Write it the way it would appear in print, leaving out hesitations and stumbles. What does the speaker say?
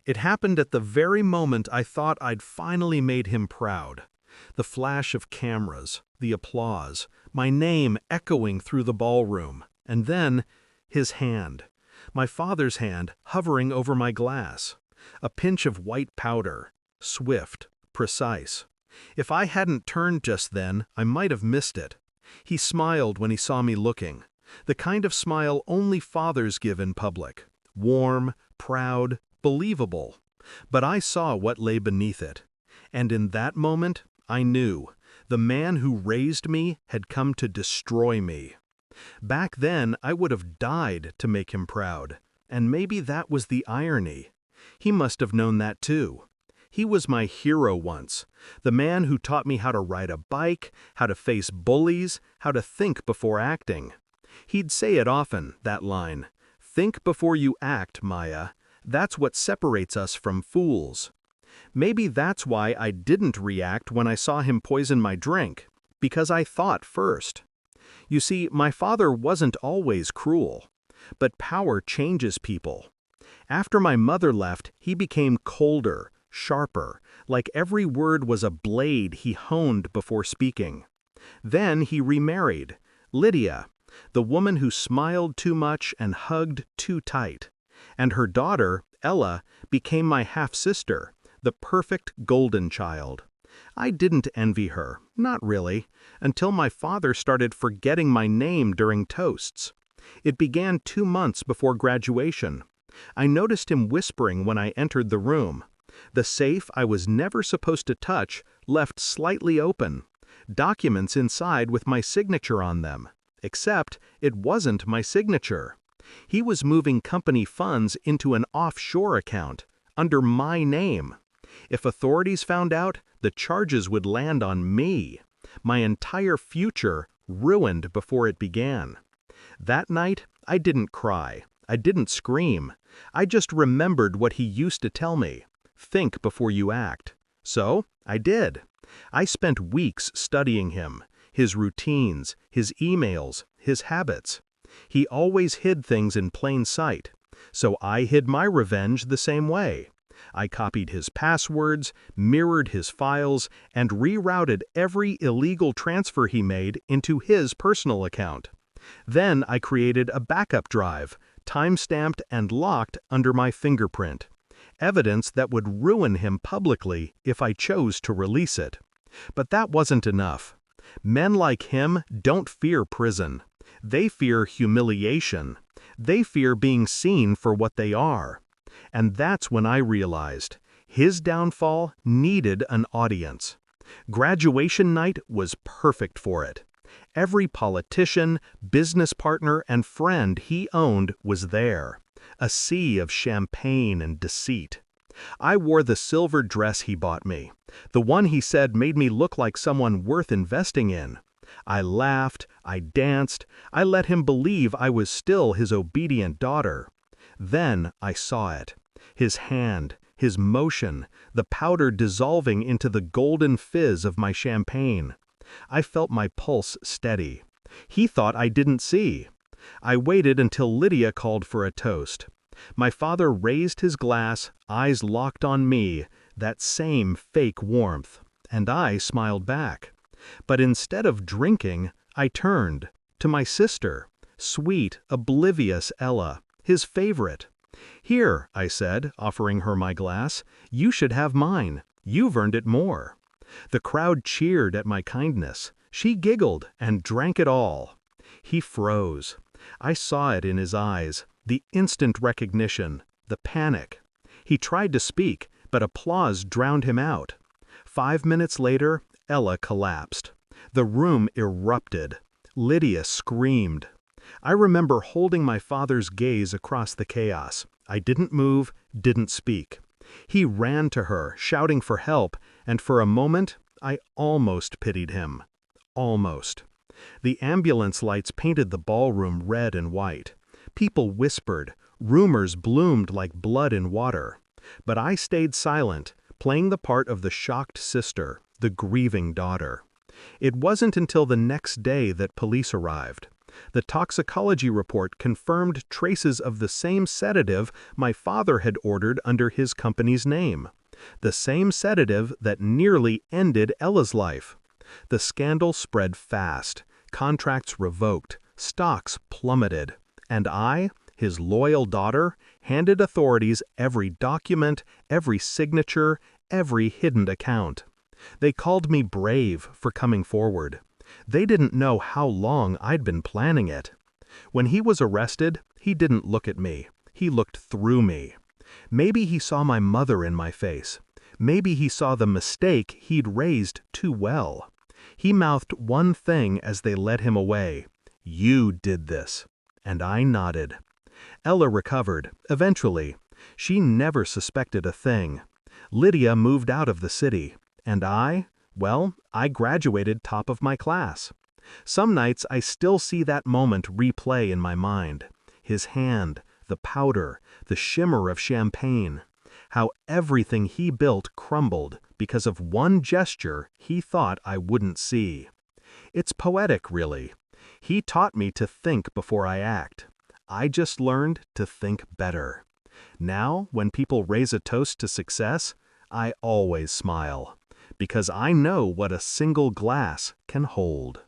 It happened at the very moment I thought I'd finally made him proud. The flash of cameras, the applause, my name echoing through the ballroom, and then his hand, my father's hand hovering over my glass. A pinch of white powder, swift, precise. If I hadn't turned just then, I might have missed it. He smiled when he saw me looking, the kind of smile only fathers give in public. Warm, proud, believable. But I saw what lay beneath it. And in that moment, I knew the man who raised me had come to destroy me. Back then, I would have died to make him proud. And maybe that was the irony. He must have known that too. He was my hero once, the man who taught me how to ride a bike, how to face bullies, how to think before acting. He'd say it often, that line, "Think before you act, Maya. That's what separates us from fools." Maybe that's why I didn't react when I saw him poison my drink, because I thought first. You see, my father wasn't always cruel, but power changes people. After my mother left, he became colder, sharper, like every word was a blade he honed before speaking. Then he remarried, Lydia, the woman who smiled too much and hugged too tight. And her daughter, Ella, became my half-sister, the perfect golden child. I didn't envy her, not really, until my father started forgetting my name during toasts. It began 2 months before graduation. I noticed him whispering when I entered the room. The safe I was never supposed to touch left slightly open. Documents inside with my signature on them. Except it wasn't my signature. He was moving company funds into an offshore account, under my name. If authorities found out, the charges would land on me. My entire future ruined before it began. That night, I didn't cry. I didn't scream. I just remembered what he used to tell me. Think before you act. So, I did. I spent weeks studying him, his routines, his emails, his habits. He always hid things in plain sight, so I hid my revenge the same way. I copied his passwords, mirrored his files, and rerouted every illegal transfer he made into his personal account. Then I created a backup drive, time-stamped and locked under my fingerprint. Evidence that would ruin him publicly if I chose to release it. But that wasn't enough. Men like him don't fear prison. They fear humiliation. They fear being seen for what they are. And that's when I realized his downfall needed an audience. Graduation night was perfect for it. Every politician, business partner, and friend he owned was there. A sea of champagne and deceit. I wore the silver dress he bought me, the one he said made me look like someone worth investing in. I laughed, I danced, I let him believe I was still his obedient daughter. Then I saw it. His hand, his motion, the powder dissolving into the golden fizz of my champagne. I felt my pulse steady. He thought I didn't see. I waited until Lydia called for a toast. My father raised his glass, eyes locked on me, that same fake warmth, and I smiled back. But instead of drinking, I turned to my sister, sweet, oblivious Ella, his favorite. "Here," I said, offering her my glass, "you should have mine. You've earned it more." The crowd cheered at my kindness. She giggled and drank it all. He froze. I saw it in his eyes, the instant recognition, the panic. He tried to speak, but applause drowned him out. 5 minutes later, Ella collapsed. The room erupted. Lydia screamed. I remember holding my father's gaze across the chaos. I didn't move, didn't speak. He ran to her, shouting for help, and for a moment, I almost pitied him. Almost. The ambulance lights painted the ballroom red and white. People whispered. Rumors bloomed like blood in water. But I stayed silent, playing the part of the shocked sister, the grieving daughter. It wasn't until the next day that police arrived. The toxicology report confirmed traces of the same sedative my father had ordered under his company's name. The same sedative that nearly ended Ella's life. The scandal spread fast, contracts revoked, stocks plummeted, and I, his loyal daughter, handed authorities every document, every signature, every hidden account. They called me brave for coming forward. They didn't know how long I'd been planning it. When he was arrested, he didn't look at me. He looked through me. Maybe he saw my mother in my face. Maybe he saw the mistake he'd raised too well. He mouthed one thing as they led him away. "You did this." And I nodded. Ella recovered, eventually. She never suspected a thing. Lydia moved out of the city. And I graduated top of my class. Some nights I still see that moment replay in my mind. His hand, the powder, the shimmer of champagne. How everything he built crumbled because of one gesture he thought I wouldn't see. It's poetic, really. He taught me to think before I act. I just learned to think better. Now, when people raise a toast to success, I always smile. Because I know what a single glass can hold.